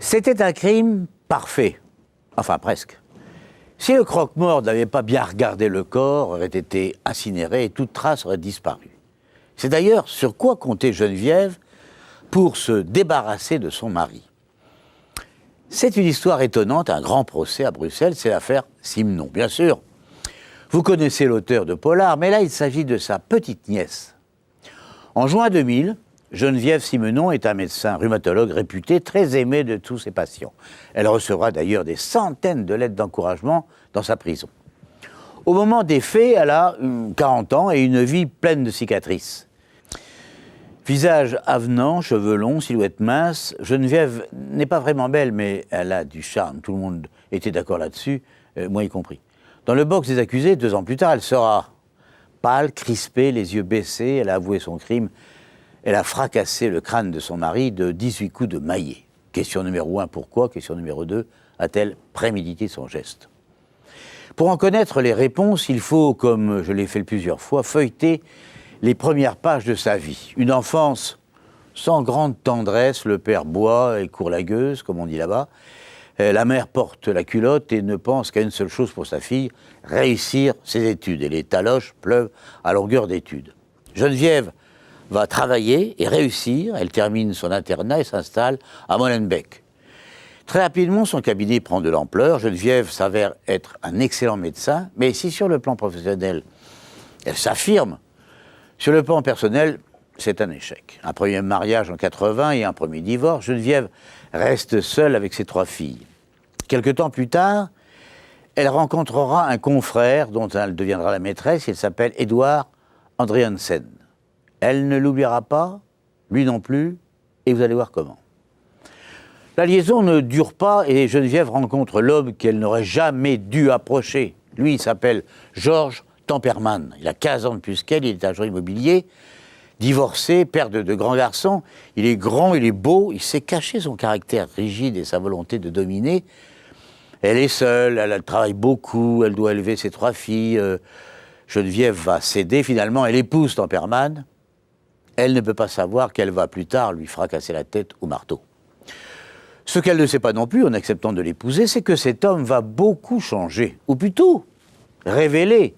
C'était un crime parfait. Enfin, presque. Si le croque-mort n'avait pas bien regardé le corps, aurait été incinéré et toute trace aurait disparu. C'est d'ailleurs sur quoi comptait Geneviève pour se débarrasser de son mari. C'est une histoire étonnante, un grand procès à Bruxelles, c'est l'affaire Simenon. Bien sûr, vous connaissez l'auteur de Polar, mais là il s'agit de sa petite nièce. En juin 2000, Geneviève Simenon est un médecin rhumatologue réputé, très aimé de tous ses patients. Elle recevra d'ailleurs des centaines de lettres d'encouragement dans sa prison. Au moment des faits, elle a 40 ans et une vie pleine de cicatrices. Visage avenant, cheveux longs, silhouette mince, Geneviève n'est pas vraiment belle, mais elle a du charme. Tout le monde était d'accord là-dessus, moi y compris. Dans le box des accusés, 2 ans plus tard, elle sera pâle, crispée, les yeux baissés, elle a avoué son crime. Elle a fracassé le crâne de son mari de 18 coups de maillet. Question numéro 1, pourquoi? Question numéro 2, a-t-elle prémédité son geste? Pour en connaître les réponses, il faut, comme je l'ai fait plusieurs fois, feuilleter les premières pages de sa vie. Une enfance sans grande tendresse, le père boit et court la gueuse, comme on dit là-bas. La mère porte la culotte et ne pense qu'à une seule chose pour sa fille, réussir ses études. Et les taloches pleuvent à longueur d'études. Geneviève va travailler et réussir. Elle termine son internat et s'installe à Molenbeek. Très rapidement, son cabinet prend de l'ampleur. Geneviève s'avère être un excellent médecin, mais si sur le plan professionnel, elle s'affirme, sur le plan personnel, c'est un échec. Un premier mariage en 80 et un premier divorce, Geneviève reste seule avec ses 3 filles. Quelque temps plus tard, elle rencontrera un confrère dont elle deviendra la maîtresse. Il s'appelle Edouard Andriansen. Elle ne l'oubliera pas, lui non plus, et vous allez voir comment. La liaison ne dure pas et Geneviève rencontre l'homme qu'elle n'aurait jamais dû approcher. Lui, il s'appelle Georges Temperman. Il a 15 ans de plus qu'elle, il est agent immobilier, divorcé, père de 2 grands garçons. Il est grand, il est beau, il sait cacher son caractère rigide et sa volonté de dominer. Elle est seule, elle travaille beaucoup, elle doit élever ses 3 filles. Geneviève va céder, finalement, elle épouse Temperman. Elle ne peut pas savoir qu'elle va plus tard lui fracasser la tête au marteau. Ce qu'elle ne sait pas non plus, en acceptant de l'épouser, c'est que cet homme va beaucoup changer, ou plutôt révéler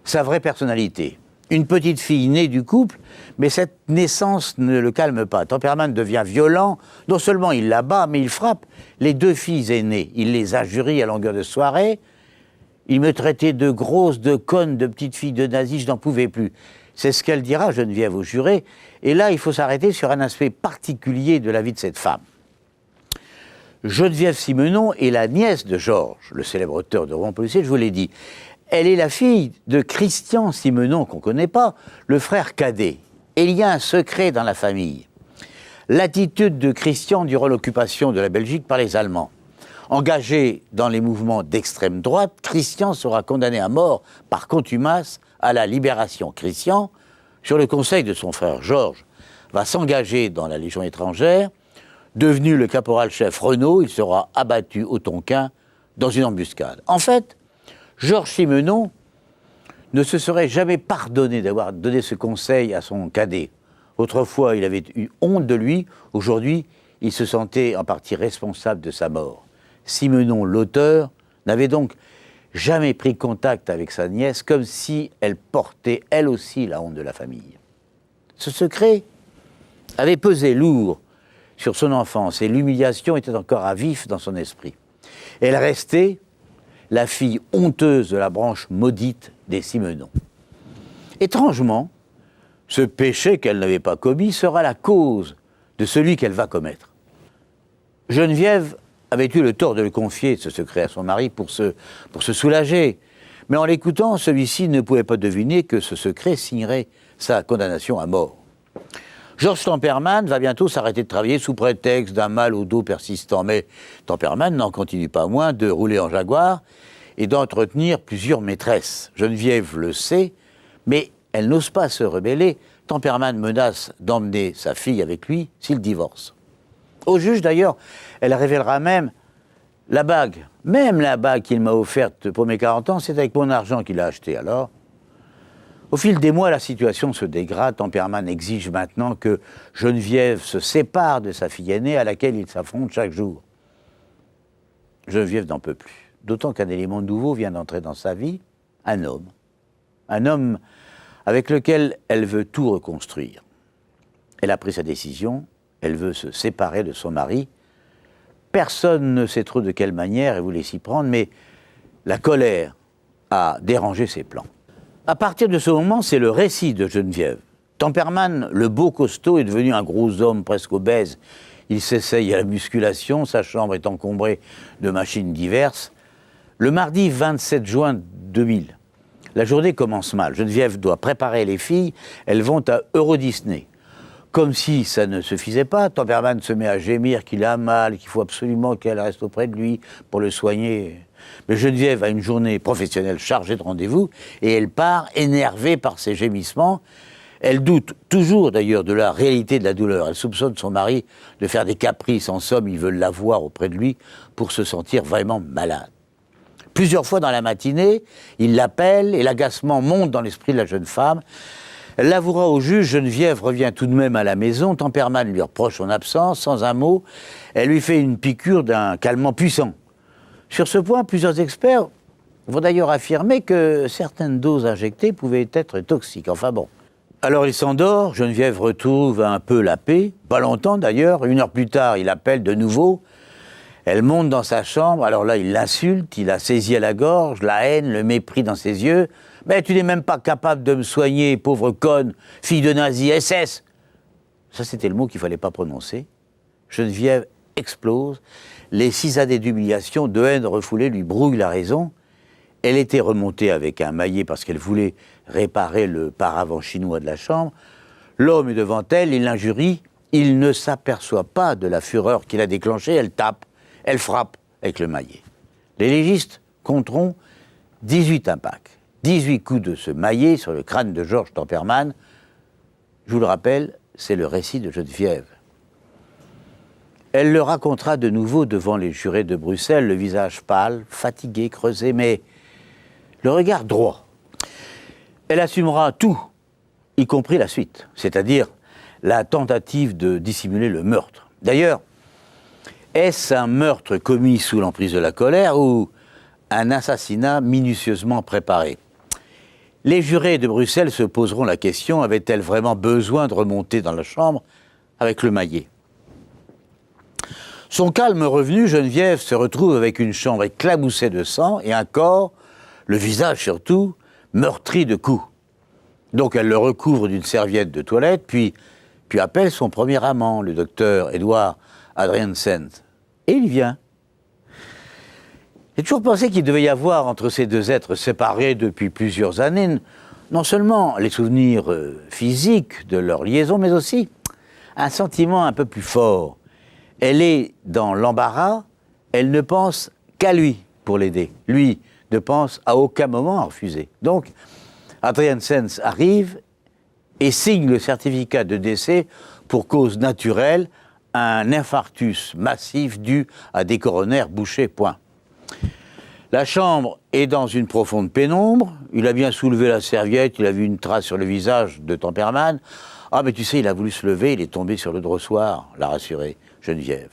sa vraie personnalité. Une petite fille née du couple, mais cette naissance ne le calme pas. Temperman devient violent, non seulement il la bat, mais il frappe les 2 filles aînées. Il les injurie à longueur de soirée. Il me traitait de grosse, de conne, de petite fille de nazi, je n'en pouvais plus. C'est ce qu'elle dira, Geneviève, au juré. Et là, il faut s'arrêter sur un aspect particulier de la vie de cette femme. Geneviève Simenon est la nièce de Georges, le célèbre auteur de romans policiers, je vous l'ai dit. Elle est la fille de Christian Simenon, qu'on ne connaît pas, le frère cadet. Et il y a un secret dans la famille. L'attitude de Christian durant l'occupation de la Belgique par les Allemands. Engagé dans les mouvements d'extrême droite, Christian sera condamné à mort par contumace à la Libération. Christian, sur le conseil de son frère Georges, va s'engager dans la Légion étrangère. Devenu le caporal-chef Renaud, il sera abattu au Tonkin dans une embuscade. En fait, Georges Simenon ne se serait jamais pardonné d'avoir donné ce conseil à son cadet. Autrefois, il avait eu honte de lui. Aujourd'hui, il se sentait en partie responsable de sa mort. Simenon, l'auteur, n'avait donc jamais pris contact avec sa nièce, comme si elle portait, elle aussi, la honte de la famille. Ce secret avait pesé lourd sur son enfance et l'humiliation était encore à vif dans son esprit. Elle restait la fille honteuse de la branche maudite des Simenon. Étrangement, ce péché qu'elle n'avait pas commis sera la cause de celui qu'elle va commettre. Geneviève avait eu le tort de le confier, ce secret, à son mari pour se soulager. Mais en l'écoutant, celui-ci ne pouvait pas deviner que ce secret signerait sa condamnation à mort. Georges Temperman va bientôt s'arrêter de travailler sous prétexte d'un mal au dos persistant. Mais Temperman n'en continue pas moins de rouler en Jaguar et d'entretenir plusieurs maîtresses. Geneviève le sait, mais elle n'ose pas se rebeller. Temperman menace d'emmener sa fille avec lui s'il divorce. Au juge, d'ailleurs, elle révélera même la bague. Même la bague qu'il m'a offerte pour mes 40 ans, c'est avec mon argent qu'il a acheté. Alors, au fil des mois, la situation se dégrade. Temperman exige maintenant que Geneviève se sépare de sa fille aînée à laquelle il s'affronte chaque jour. Geneviève n'en peut plus. D'autant qu'un élément nouveau vient d'entrer dans sa vie, un homme. Un homme avec lequel elle veut tout reconstruire. Elle a pris sa décision, elle veut se séparer de son mari. Personne ne sait trop de quelle manière elle voulait s'y prendre, mais la colère a dérangé ses plans. À partir de ce moment, c'est le récit de Geneviève. Temperman, le beau costaud, est devenu un gros homme presque obèse. Il s'essaye à la musculation, sa chambre est encombrée de machines diverses. Le mardi 27 juin 2000, la journée commence mal. Geneviève doit préparer les filles, elles vont à Euro Disney. Comme si ça ne suffisait pas, Temperman se met à gémir qu'il a mal, qu'il faut absolument qu'elle reste auprès de lui pour le soigner. Mais Geneviève a une journée professionnelle chargée de rendez-vous et elle part énervée par ses gémissements. Elle doute toujours d'ailleurs de la réalité de la douleur. Elle soupçonne son mari de faire des caprices. En somme, il veut l'avoir auprès de lui pour se sentir vraiment malade. Plusieurs fois dans la matinée, il l'appelle et l'agacement monte dans l'esprit de la jeune femme. Elle l'avouera au juge, Geneviève revient tout de même à la maison, Temperman lui reproche son absence, sans un mot, elle lui fait une piqûre d'un calmant puissant. Sur ce point, plusieurs experts vont d'ailleurs affirmer que certaines doses injectées pouvaient être toxiques. Enfin bon. Alors il s'endort, Geneviève retrouve un peu la paix, pas longtemps d'ailleurs, 1 heure plus tard, il appelle de nouveau. Elle monte dans sa chambre, alors là il l'insulte, il la saisit à la gorge, la haine, le mépris dans ses yeux. « Mais tu n'es même pas capable de me soigner, pauvre conne, fille de nazi, SS !» Ça c'était le mot qu'il ne fallait pas prononcer. Geneviève explose, les 6 années d'humiliation, de haine refoulée lui brouillent la raison. Elle était remontée avec un maillet parce qu'elle voulait réparer le paravent chinois de la chambre. L'homme est devant elle, il l'injurie, il ne s'aperçoit pas de la fureur qu'il a déclenchée, elle tape. Elle frappe avec le maillet. Les légistes compteront 18 impacts, 18 coups de ce maillet sur le crâne de Georges Temperman. Je vous le rappelle, c'est le récit de Geneviève. Elle le racontera de nouveau devant les jurés de Bruxelles, le visage pâle, fatigué, creusé, mais le regard droit. Elle assumera tout, y compris la suite, c'est-à-dire la tentative de dissimuler le meurtre. D'ailleurs, est-ce un meurtre commis sous l'emprise de la colère ou un assassinat minutieusement préparé? Les jurés de Bruxelles se poseront la question, avait-elle vraiment besoin de remonter dans la chambre avec le maillet? Son calme revenu, Geneviève se retrouve avec une chambre éclaboussée de sang et un corps, le visage surtout, meurtri de coups. Donc elle le recouvre d'une serviette de toilette, puis appelle son premier amant, le docteur Edouard Adriaensen. Et il vient. J'ai toujours pensé qu'il devait y avoir entre ces deux êtres séparés depuis plusieurs années, non seulement les souvenirs physiques de leur liaison, mais aussi un sentiment un peu plus fort. Elle est dans l'embarras, elle ne pense qu'à lui pour l'aider. Lui ne pense à aucun moment à refuser. Donc, Adriaensen arrive et signe le certificat de décès pour cause naturelle, un infarctus massif dû à des coronaires bouchés, point. La chambre est dans une profonde pénombre, il a bien soulevé la serviette, il a vu une trace sur le visage de Temperman. Ah mais tu sais, il a voulu se lever, il est tombé sur le drossoir, l'a rassuré Geneviève.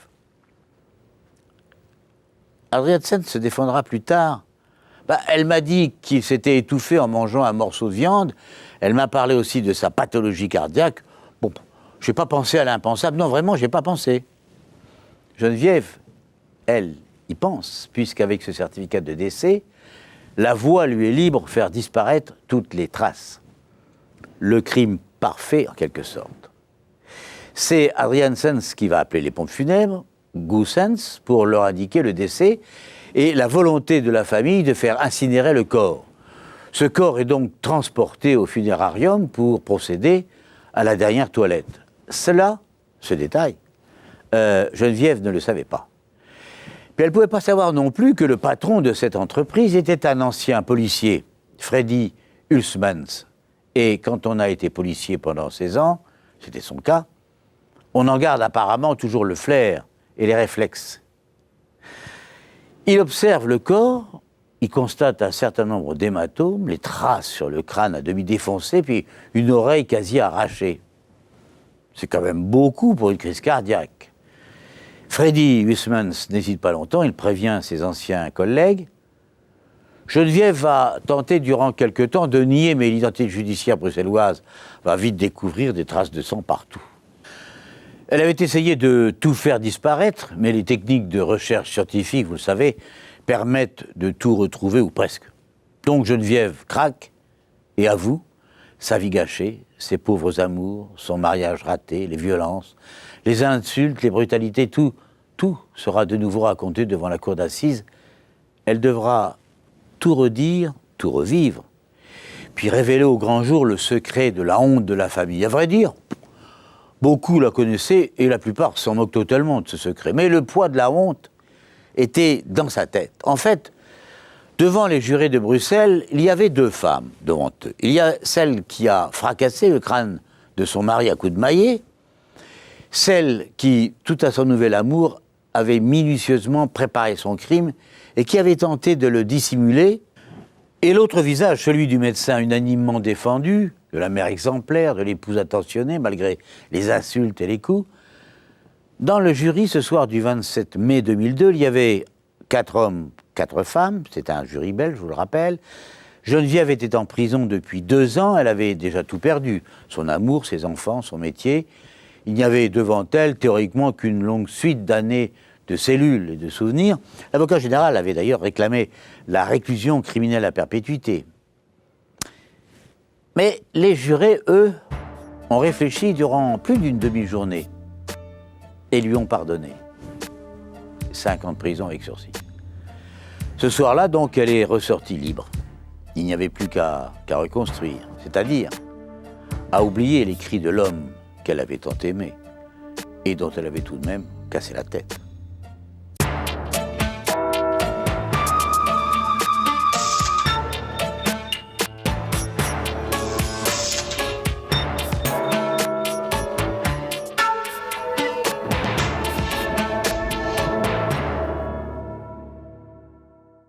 Adriaensen se défendra plus tard. Elle m'a dit qu'il s'était étouffé en mangeant un morceau de viande, elle m'a parlé aussi de sa pathologie cardiaque. Bon, je n'ai pas pensé à l'impensable. Non, vraiment, je n'ai pas pensé. Geneviève, elle, y pense, puisqu'avec ce certificat de décès, la voie lui est libre de faire disparaître toutes les traces. Le crime parfait, en quelque sorte. C'est Adriaensen qui va appeler les pompes funèbres, Goossens, pour leur indiquer le décès, et la volonté de la famille de faire incinérer le corps. Ce corps est donc transporté au funérarium pour procéder à la dernière toilette. Cela, ce détail, Geneviève ne le savait pas. Puis elle ne pouvait pas savoir non plus que le patron de cette entreprise était un ancien policier, Freddy Hulsmans. Et quand on a été policier pendant 16 ans, c'était son cas, on en garde apparemment toujours le flair et les réflexes. Il observe le corps, il constate un certain nombre d'hématomes, les traces sur le crâne à demi défoncé, puis une oreille quasi arrachée. C'est quand même beaucoup pour une crise cardiaque. Freddy Huysmans n'hésite pas longtemps, il prévient ses anciens collègues. Geneviève va tenter durant quelque temps de nier, mais l'identité judiciaire bruxelloise va vite découvrir des traces de sang partout. Elle avait essayé de tout faire disparaître, mais les techniques de recherche scientifique, vous le savez, permettent de tout retrouver, ou presque. Donc Geneviève craque et avoue sa vie gâchée, ses pauvres amours, son mariage raté, les violences, les insultes, les brutalités, tout sera de nouveau raconté devant la cour d'assises. Elle devra tout redire, tout revivre, puis révéler au grand jour le secret de la honte de la famille. À vrai dire, beaucoup la connaissaient et la plupart s'en moquent totalement de ce secret. Mais le poids de la honte était dans sa tête. En fait, devant les jurés de Bruxelles, il y avait deux femmes devant eux. Il y a celle qui a fracassé le crâne de son mari à coups de maillet, celle qui, tout à son nouvel amour, avait minutieusement préparé son crime et qui avait tenté de le dissimuler, et l'autre visage, celui du médecin unanimement défendu, de la mère exemplaire, de l'épouse attentionnée, malgré les insultes et les coups. Dans le jury, ce soir du 27 mai 2002, il y avait 4 hommes, 4 femmes, c'était un jury belge, je vous le rappelle. Geneviève était en prison depuis 2 ans, elle avait déjà tout perdu, son amour, ses enfants, son métier. Il n'y avait devant elle, théoriquement, qu'une longue suite d'années de cellules et de souvenirs. L'avocat général avait d'ailleurs réclamé la réclusion criminelle à perpétuité. Mais les jurés, eux, ont réfléchi durant plus d'une demi-journée et lui ont pardonné. 5 ans de prison avec sursis. Ce soir-là, donc, elle est ressortie libre. Il n'y avait plus qu'à reconstruire, c'est-à-dire à oublier les cris de l'homme qu'elle avait tant aimé et dont elle avait tout de même cassé la tête.